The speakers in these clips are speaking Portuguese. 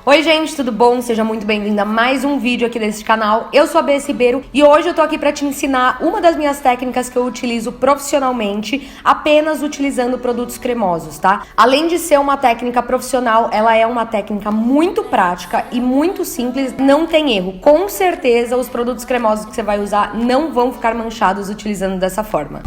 Oi gente, tudo bom? Seja muito bem-vinda a mais um vídeo aqui desse canal. Eu sou a Bê Ribeiro e hoje eu tô aqui pra te ensinar uma das minhas técnicas que eu utilizo profissionalmente, apenas utilizando produtos cremosos, tá? Além de ser uma técnica profissional, ela é uma técnica muito prática e muito simples, não tem erro. Com certeza os produtos cremosos que você vai usar não vão ficar manchados utilizando dessa forma.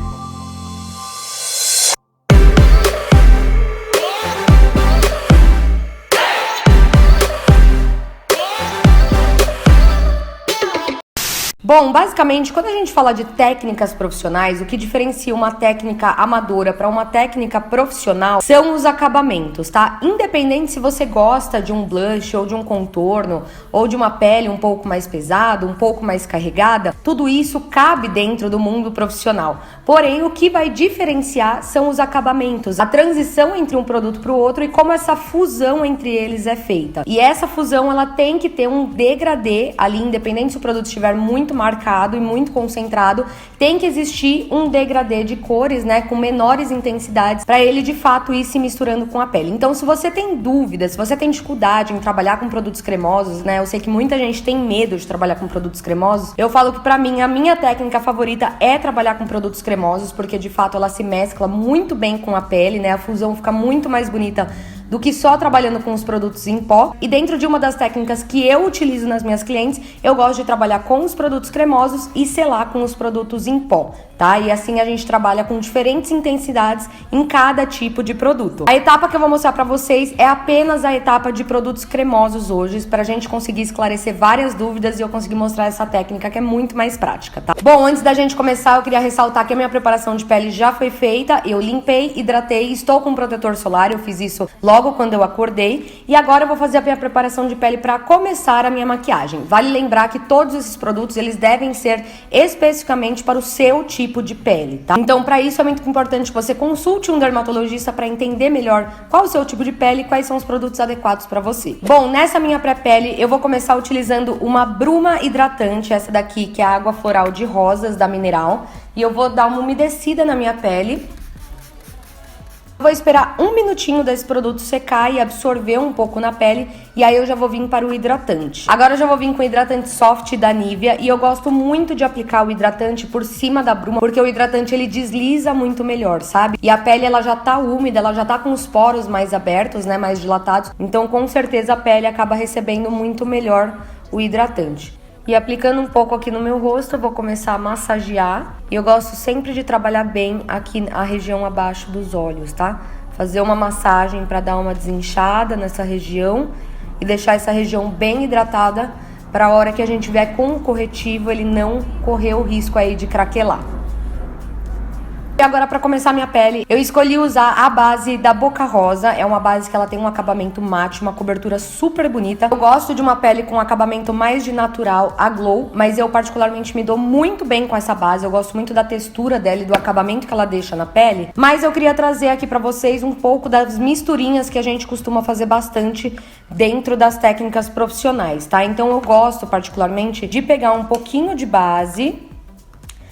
Bom, basicamente, quando a gente fala de técnicas profissionais, o que diferencia uma técnica amadora para uma técnica profissional são os acabamentos, tá? Independente se você gosta de um blush ou de um contorno ou de uma pele um pouco mais pesada, um pouco mais carregada, tudo isso cabe dentro do mundo profissional. Porém, o que vai diferenciar são os acabamentos, a transição entre um produto para o outro e como essa fusão entre eles é feita. E essa fusão, ela tem que ter um degradê ali, independente se o produto estiver muito marcado e muito concentrado, tem que existir um degradê de cores, né, com menores intensidades, para ele de fato ir se misturando com a pele. Então, se você tem dúvidas, se você tem dificuldade em trabalhar com produtos cremosos, né, eu sei que muita gente tem medo de trabalhar com produtos cremosos, eu falo que para mim a minha técnica favorita é trabalhar com produtos cremosos, porque de fato ela se mescla muito bem com a pele, né, a fusão fica muito mais bonita do que só trabalhando com os produtos em pó. E dentro de uma das técnicas que eu utilizo nas minhas clientes, eu gosto de trabalhar com os produtos cremosos e selar com os produtos em pó, tá? E assim a gente trabalha com diferentes intensidades em cada tipo de produto. A etapa que eu vou mostrar pra vocês é apenas a etapa de produtos cremosos hoje, pra gente conseguir esclarecer várias dúvidas e eu conseguir mostrar essa técnica que é muito mais prática, tá? Bom, antes da gente começar, eu queria ressaltar que a minha preparação de pele já foi feita, eu limpei, hidratei, estou com protetor solar, eu fiz isso logo quando eu acordei e agora eu vou fazer a minha preparação de pele para começar a minha maquiagem. Vale lembrar que todos esses produtos eles devem ser especificamente para o seu tipo de pele, tá? Então, para isso é muito importante que você consulte um dermatologista para entender melhor qual o seu tipo de pele e quais são os produtos adequados para você. Bom, nessa minha pré-pele eu vou começar utilizando uma bruma hidratante, essa daqui que é a água floral de rosas da Mineral, e eu vou dar uma umedecida na minha pele. Vou esperar um minutinho desse produto secar e absorver um pouco na pele e aí eu já vou vir para o hidratante. Agora eu já vou vir com o hidratante soft da Nivea e eu gosto muito de aplicar o hidratante por cima da bruma porque o hidratante ele desliza muito melhor, sabe? E a pele ela já tá úmida, ela já tá com os poros mais abertos, né, mais dilatados, então com certeza a pele acaba recebendo muito melhor o hidratante. E aplicando um pouco aqui no meu rosto, eu vou começar a massagear. E eu gosto sempre de trabalhar bem aqui a região abaixo dos olhos, tá? Fazer uma massagem para dar uma desinchada nessa região e deixar essa região bem hidratada para a hora que a gente vier com o corretivo ele não correr o risco aí de craquelar. E agora para começar a minha pele, eu escolhi usar a base da Boca Rosa, é uma base que ela tem um acabamento mate, uma cobertura super bonita. Eu gosto de uma pele com acabamento mais de natural, a glow, mas eu particularmente me dou muito bem com essa base, eu gosto muito da textura dela e do acabamento que ela deixa na pele. Mas eu queria trazer aqui para vocês um pouco das misturinhas que a gente costuma fazer bastante dentro das técnicas profissionais, tá? Então eu gosto particularmente de pegar um pouquinho de base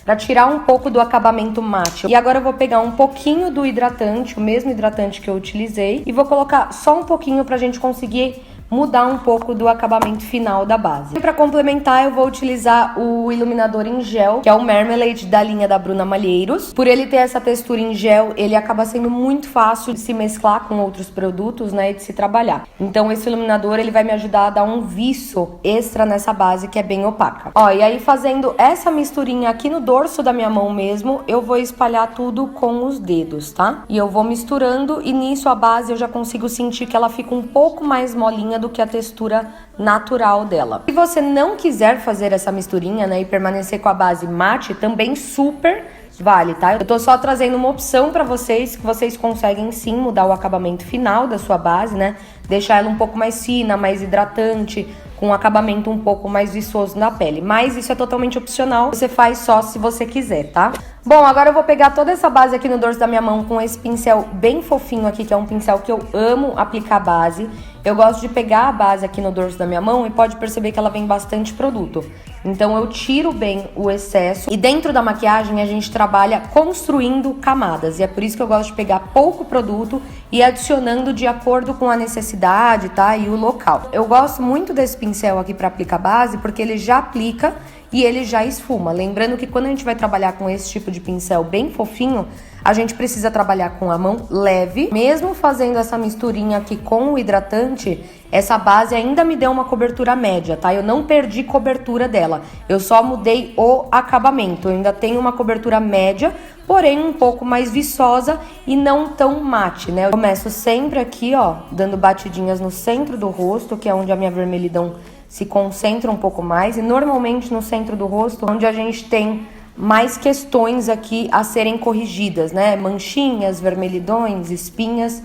para tirar um pouco do acabamento mate. E agora eu vou pegar um pouquinho do hidratante, o mesmo hidratante que eu utilizei, e vou colocar só um pouquinho pra gente conseguir mudar um pouco do acabamento final da base. E para complementar, eu vou utilizar o iluminador em gel, que é o Marmalade da linha da Bruna Malheiros. Por ele ter essa textura em gel, ele acaba sendo muito fácil de se mesclar com outros produtos, né, e de se trabalhar. Então esse iluminador, ele vai me ajudar a dar um viço extra nessa base que é bem opaca. Ó, e aí fazendo essa misturinha aqui no dorso da minha mão mesmo, eu vou espalhar tudo com os dedos, tá? E eu vou misturando e nisso a base eu já consigo sentir que ela fica um pouco mais molinha do que a textura natural dela. Se você não quiser fazer essa misturinha, né, e permanecer com a base mate, também super vale, tá? Eu tô só trazendo uma opção pra vocês, que vocês conseguem sim mudar o acabamento final da sua base, né? Deixar ela um pouco mais fina, mais hidratante, com um acabamento um pouco mais viçoso na pele. Mas isso é totalmente opcional, você faz só se você quiser, tá? Bom, agora eu vou pegar toda essa base aqui no dorso da minha mão com esse pincel bem fofinho aqui, que é um pincel que eu amo aplicar base. eu gosto de pegar a base aqui no dorso da minha mão e pode perceber que ela vem bastante produto. Então eu tiro bem o excesso e dentro da maquiagem a gente trabalha construindo camadas. E é por isso que eu gosto de pegar pouco produto e adicionando de acordo com a necessidade, tá? E o local. Eu gosto muito desse pincel aqui para aplicar base porque ele já aplica e ele já esfuma. Lembrando que quando a gente vai trabalhar com esse tipo de pincel bem fofinho, a gente precisa trabalhar com a mão leve. Mesmo fazendo essa misturinha aqui com o hidratante, essa base ainda me deu uma cobertura média, tá? Eu não perdi cobertura dela, eu só mudei o acabamento. Eu ainda tenho uma cobertura média, porém um pouco mais viçosa e não tão mate, né? Eu começo sempre aqui, ó, dando batidinhas no centro do rosto, que é onde a minha vermelhidão se concentra um pouco mais. E normalmente no centro do rosto, onde a gente tem mais questões aqui a serem corrigidas, né? Manchinhas, vermelhidões, espinhas.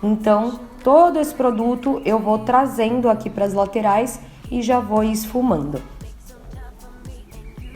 Então, todo esse produto eu vou trazendo aqui para as laterais e já vou esfumando.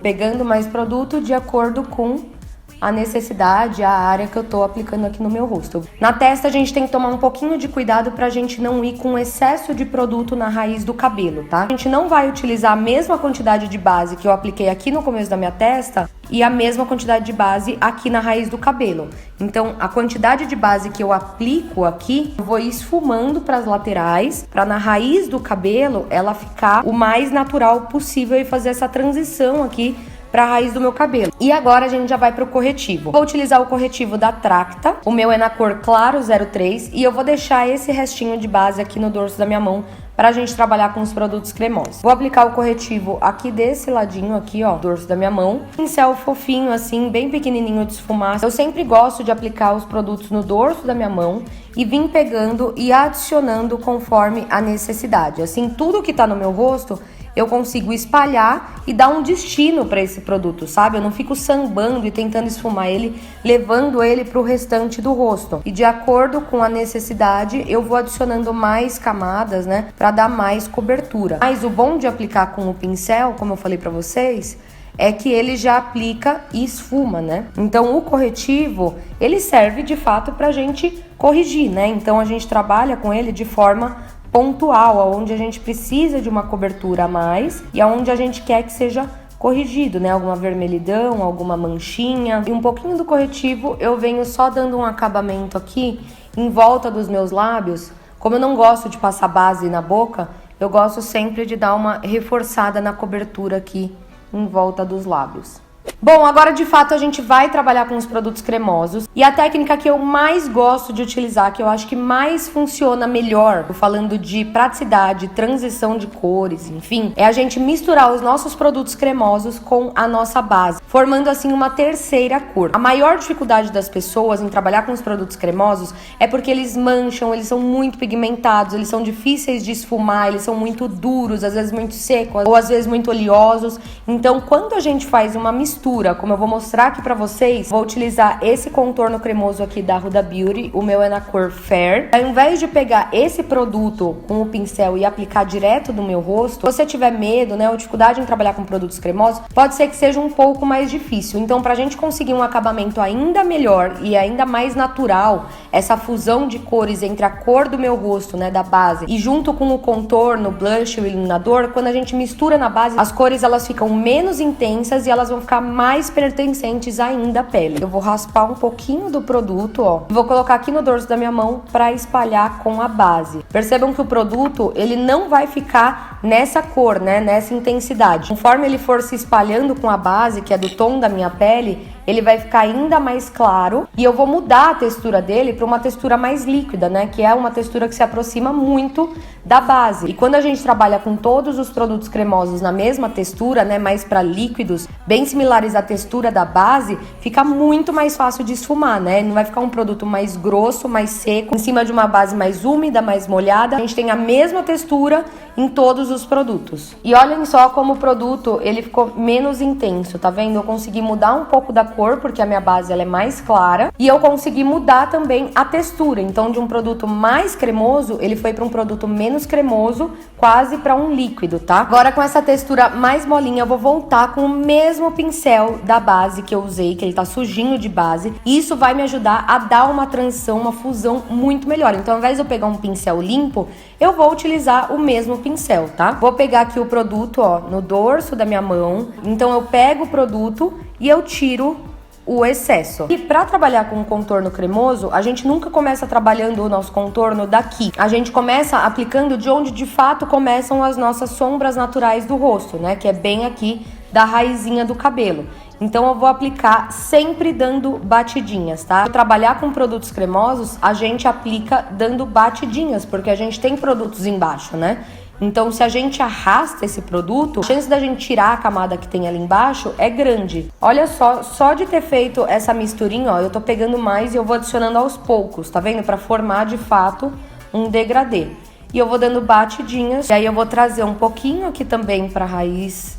Pegando mais produto de acordo com a necessidade, a área que eu tô aplicando aqui no meu rosto. Na testa a gente tem que tomar um pouquinho de cuidado pra gente não ir com excesso de produto na raiz do cabelo, tá? A gente não vai utilizar a mesma quantidade de base que eu apliquei aqui no começo da minha testa e a mesma quantidade de base aqui na raiz do cabelo. Então, a quantidade de base que eu aplico aqui, eu vou esfumando para as laterais, para na raiz do cabelo ela ficar o mais natural possível e fazer essa transição aqui para a raiz do meu cabelo. E agora a gente já vai pro corretivo. Vou utilizar o corretivo da Tracta, o meu é na cor claro 03 e eu vou deixar esse restinho de base aqui no dorso da minha mão pra gente trabalhar com os produtos cremosos. Vou aplicar o corretivo aqui desse ladinho aqui, ó, dorso da minha mão. Pincel fofinho assim, bem pequenininho de esfumar. Eu sempre gosto de aplicar os produtos no dorso da minha mão e vim pegando e adicionando conforme a necessidade. Assim, tudo que tá no meu rosto eu consigo espalhar e dar um destino para esse produto, sabe? Eu não fico sambando e tentando esfumar ele, levando ele para o restante do rosto. E de acordo com a necessidade, eu vou adicionando mais camadas, né? Para dar mais cobertura. Mas o bom de aplicar com o pincel, como eu falei para vocês, é que ele já aplica e esfuma, né? Então o corretivo, ele serve de fato pra gente corrigir, né? Então a gente trabalha com ele de forma pontual, onde a gente precisa de uma cobertura a mais e aonde a gente quer que seja corrigido, né? Alguma vermelhidão, alguma manchinha. E um pouquinho do corretivo eu venho só dando um acabamento aqui em volta dos meus lábios. Como eu não gosto de passar base na boca, eu gosto sempre de dar uma reforçada na cobertura aqui em volta dos lábios. Bom, agora de fato a gente vai trabalhar com os produtos cremosos e a técnica que eu mais gosto de utilizar, que eu acho que mais funciona melhor, falando de praticidade, transição de cores, enfim, é a gente misturar os nossos produtos cremosos com a nossa base, formando assim uma terceira cor. A maior dificuldade das pessoas em trabalhar com os produtos cremosos é porque eles mancham, eles são muito pigmentados, eles são difíceis de esfumar, eles são muito duros, às vezes muito secos ou às vezes muito oleosos. Então, quando a gente faz uma mistura, como eu vou mostrar aqui pra vocês, vou utilizar esse contorno cremoso aqui da Huda Beauty, o meu é na cor Fair. Ao invés de pegar esse produto com o pincel e aplicar direto no meu rosto, se você tiver medo, né, ou dificuldade em trabalhar com produtos cremosos, pode ser que seja um pouco mais difícil. Então, pra gente conseguir um acabamento ainda melhor e ainda mais natural, essa fusão de cores entre a cor do meu rosto, né, da base, e junto com o contorno, blush, o iluminador, quando a gente mistura na base, as cores elas ficam menos intensas e elas vão ficar mais pertencentes ainda à pele. Eu vou raspar um pouquinho do produto, ó, e vou colocar aqui no dorso da minha mão para espalhar com a base. Percebam que o produto, ele não vai ficar nessa cor, né, nessa intensidade. Conforme ele for se espalhando com a base, que é do tom da minha pele, ele vai ficar ainda mais claro e eu vou mudar a textura dele para uma textura mais líquida, né? Que é uma textura que se aproxima muito da base. E quando a gente trabalha com todos os produtos cremosos na mesma textura, né? Mais para líquidos, bem similares à textura da base, fica muito mais fácil de esfumar, né? Não vai ficar um produto mais grosso, mais seco, em cima de uma base mais úmida, mais molhada. A gente tem a mesma textura em todos os produtos. E olhem só como o produto, ele ficou menos intenso, tá vendo? Eu consegui mudar um pouco da cor, porque a minha base ela é mais clara. E eu consegui mudar também a textura. Então, de um produto mais cremoso, ele foi para um produto menos cremoso, quase para um líquido, tá? Agora, com essa textura mais molinha, eu vou voltar com o mesmo pincel da base que eu usei, que ele tá sujinho de base. E isso vai me ajudar a dar uma transição, uma fusão muito melhor. Então, ao invés de eu pegar um pincel limpo, eu vou utilizar o mesmo pincel, tá? Vou pegar aqui o produto, ó, no dorso da minha mão. Então, eu pego o produto e eu tiro o excesso. E para trabalhar com um contorno cremoso, a gente nunca começa trabalhando o nosso contorno daqui. A gente começa aplicando de onde de fato começam as nossas sombras naturais do rosto, né? Que é bem aqui da raizinha do cabelo. Então eu vou aplicar sempre dando batidinhas, tá? Para trabalhar com produtos cremosos, a gente aplica dando batidinhas, porque a gente tem produtos embaixo, né? Então, se a gente arrasta esse produto, a chance da gente tirar a camada que tem ali embaixo é grande. Olha só de ter feito essa misturinha, ó, eu tô pegando mais e eu vou adicionando aos poucos, tá vendo? Pra formar, de fato, um degradê. E eu vou dando batidinhas, e aí eu vou trazer um pouquinho aqui também pra raiz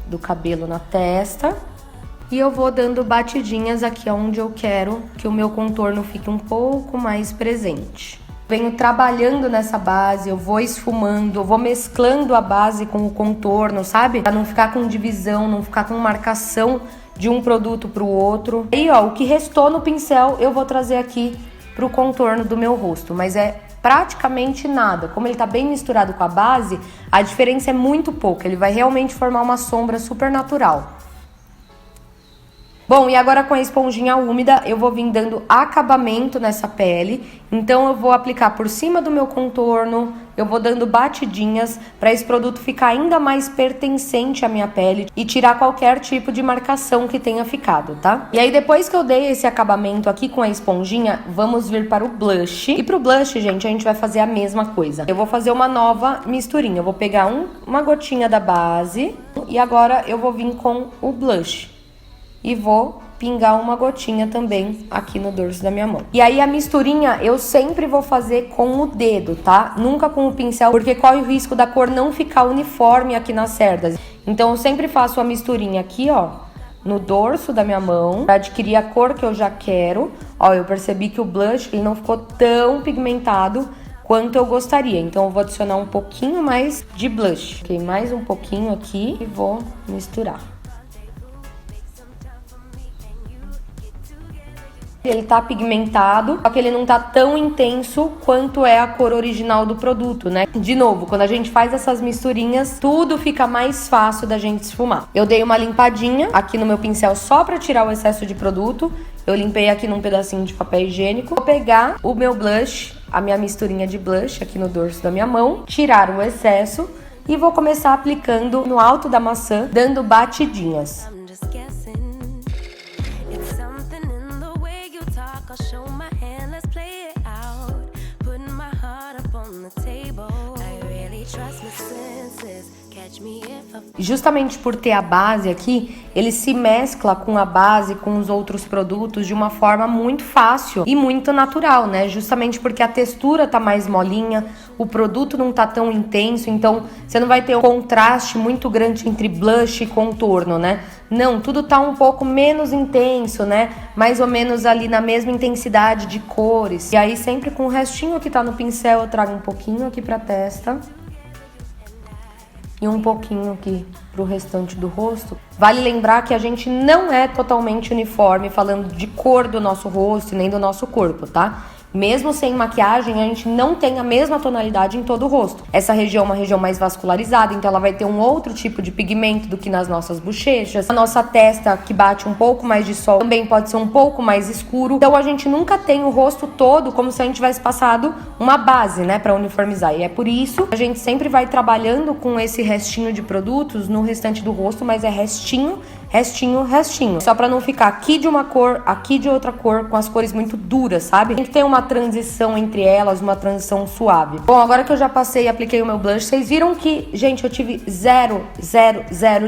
do cabelo na testa. E eu vou dando batidinhas aqui onde eu quero que o meu contorno fique um pouco mais presente. Venho trabalhando nessa base, eu vou esfumando, eu vou mesclando a base com o contorno, sabe? Pra não ficar com divisão, não ficar com marcação de um produto pro outro. E ó, o que restou no pincel eu vou trazer aqui pro contorno do meu rosto, mas é praticamente nada. Como ele tá bem misturado com a base, a diferença é muito pouca, ele vai realmente formar uma sombra super natural. Bom, e agora com a esponjinha úmida, eu vou vir dando acabamento nessa pele. Então, eu vou aplicar por cima do meu contorno, eu vou dando batidinhas para esse produto ficar ainda mais pertencente à minha pele e tirar qualquer tipo de marcação que tenha ficado, tá? E aí, depois que eu dei esse acabamento aqui com a esponjinha, vamos vir para o blush. E pro blush, gente, a gente vai fazer a mesma coisa. Eu vou fazer uma nova misturinha. Eu vou pegar uma gotinha da base e agora eu vou vir com o blush. E vou pingar uma gotinha também aqui no dorso da minha mão. E aí a misturinha eu sempre vou fazer com o dedo, tá? Nunca com o pincel, porque corre o risco da cor não ficar uniforme aqui nas cerdas. Então eu sempre faço a misturinha aqui, ó, no dorso da minha mão, pra adquirir a cor que eu já quero. Ó, eu percebi que o blush ele não ficou tão pigmentado quanto eu gostaria. Então eu vou adicionar um pouquinho mais de blush. Ok, mais um pouquinho aqui e vou misturar. Ele tá pigmentado, só que ele não tá tão intenso quanto é a cor original do produto, né? De novo, quando a gente faz essas misturinhas, tudo fica mais fácil da gente esfumar. Eu dei uma limpadinha aqui no meu pincel só pra tirar o excesso de produto. Eu limpei aqui num pedacinho de papel higiênico. Vou pegar o meu blush, a minha misturinha de blush aqui no dorso da minha mão, tirar o excesso e vou começar aplicando no alto da maçã, dando batidinhas. Justamente por ter a base aqui, ele se mescla com a base, com os outros produtos de uma forma muito fácil e muito natural, né? Justamente porque a textura tá mais molinha, o produto não tá tão intenso, então você não vai ter um contraste muito grande entre blush e contorno, né? Não, tudo tá um pouco menos intenso, né? Mais ou menos ali na mesma intensidade de cores. E aí sempre com o restinho que tá no pincel eu trago um pouquinho aqui pra testa. E um pouquinho aqui pro restante do rosto. Vale lembrar que a gente não é totalmente uniforme falando de cor do nosso rosto e nem do nosso corpo, tá? Mesmo sem maquiagem, a gente não tem a mesma tonalidade em todo o rosto. Essa região é uma região mais vascularizada, então ela vai ter um outro tipo de pigmento do que nas nossas bochechas. A nossa testa, que bate um pouco mais de sol, também pode ser um pouco mais escuro. Então a gente nunca tem o rosto todo como se a gente tivesse passado uma base, né, pra uniformizar. E é por isso que a gente sempre vai trabalhando com esse restinho de produtos no restante do rosto, mas é restinho, restinho, restinho. Só pra não ficar aqui de uma cor, aqui de outra cor, com as cores muito duras, sabe? Tem que ter uma transição entre elas, uma transição suave. Bom, agora que eu já passei e apliquei o meu blush, vocês viram que, gente, eu tive zero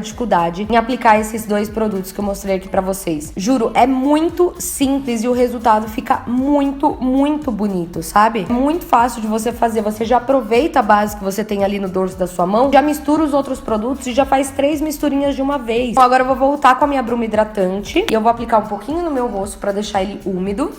dificuldade em aplicar esses dois produtos que eu mostrei aqui pra vocês. Juro, é muito simples e o resultado fica muito, muito bonito, sabe? É muito fácil de você fazer. Você já aproveita a base que você tem ali no dorso da sua mão, já mistura os outros produtos e já faz 3 misturinhas de uma vez. Então, agora eu vou voltar com a minha bruma hidratante e eu vou aplicar um pouquinho no meu rosto pra deixar ele úmido.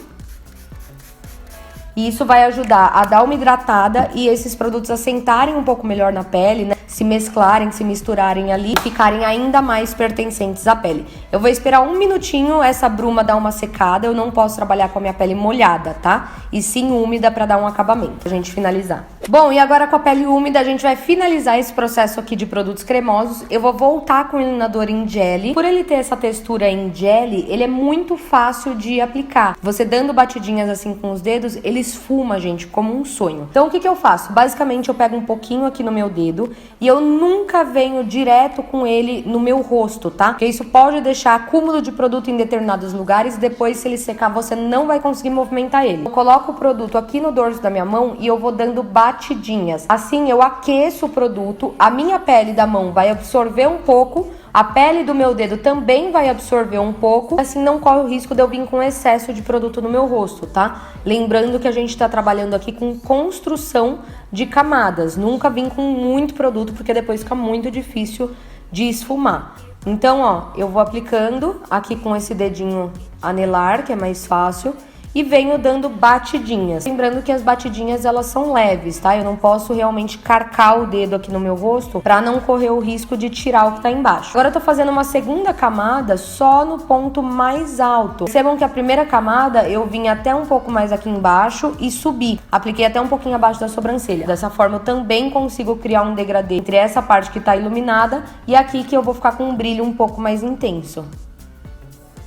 E isso vai ajudar a dar uma hidratada e esses produtos assentarem um pouco melhor na pele, né? Se mesclarem, se misturarem ali, ficarem ainda mais pertencentes à pele. Eu vou esperar um minutinho essa bruma dar uma secada, eu não posso trabalhar com a minha pele molhada, tá? E sim úmida pra dar um acabamento, pra gente finalizar. Bom, e agora com a pele úmida a gente vai finalizar esse processo aqui de produtos cremosos. Eu vou voltar com o iluminador em jelly. Por ele ter essa textura em jelly, ele é muito fácil de aplicar. Você dando batidinhas assim com os dedos, ele esfuma, gente, como um sonho. Então o que eu faço? Basicamente eu pego um pouquinho aqui no meu dedo e eu nunca venho direto com ele no meu rosto, tá? Porque isso pode deixar acúmulo de produto em determinados lugares e depois, se ele secar, você não vai conseguir movimentar ele. Eu coloco o produto aqui no dorso da minha mão e eu vou dando batidinhas. Assim eu aqueço o produto, a minha pele da mão vai absorver um pouco, a pele do meu dedo também vai absorver um pouco, assim não corre o risco de eu vir com excesso de produto no meu rosto, tá? Lembrando que a gente tá trabalhando aqui com construção de camadas, nunca vim com muito produto, porque depois fica muito difícil de esfumar. Então, ó, eu vou aplicando aqui com esse dedinho anelar, que é mais fácil, e venho dando batidinhas. Lembrando que as batidinhas, elas são leves, tá? Eu não posso realmente carcar o dedo aqui no meu rosto pra não correr o risco de tirar o que tá embaixo. Agora eu tô fazendo uma segunda camada só no ponto mais alto. Percebam que a primeira camada eu vim até um pouco mais aqui embaixo e subi. Apliquei até um pouquinho abaixo da sobrancelha. Dessa forma eu também consigo criar um degradê entre essa parte que tá iluminada e aqui que eu vou ficar com um brilho um pouco mais intenso.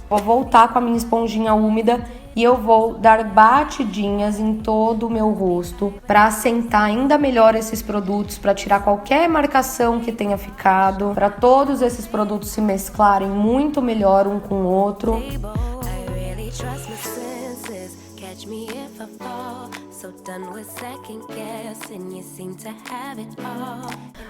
Vou voltar com a minha esponjinha úmida e eu vou dar batidinhas em todo o meu rosto para assentar ainda melhor esses produtos, para tirar qualquer marcação que tenha ficado, para todos esses produtos se mesclarem muito melhor um com o outro.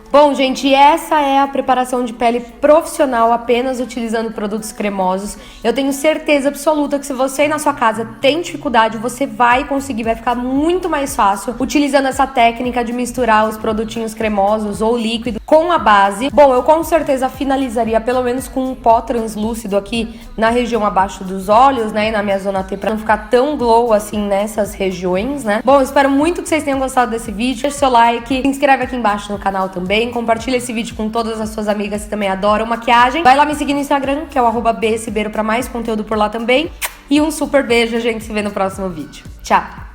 Bom, gente, essa é a preparação de pele profissional apenas utilizando produtos cremosos. Eu tenho certeza absoluta que se você aí na sua casa tem dificuldade, você vai conseguir, vai ficar muito mais fácil utilizando essa técnica de misturar os produtinhos cremosos ou líquido com a base. Bom, eu com certeza finalizaria pelo menos com um pó translúcido aqui na região abaixo dos olhos, né, e na minha zona T, pra não ficar tão glow assim nessas regiões, né. Bom, espero muito que vocês tenham gostado desse vídeo. Deixe seu like, se inscreve aqui embaixo no canal também, compartilha esse vídeo com todas as suas amigas que também adoram maquiagem. Vai lá me seguir no Instagram, que é o @bcibeiro, pra mais conteúdo por lá também. E um super beijo, a gente se vê no próximo vídeo. Tchau!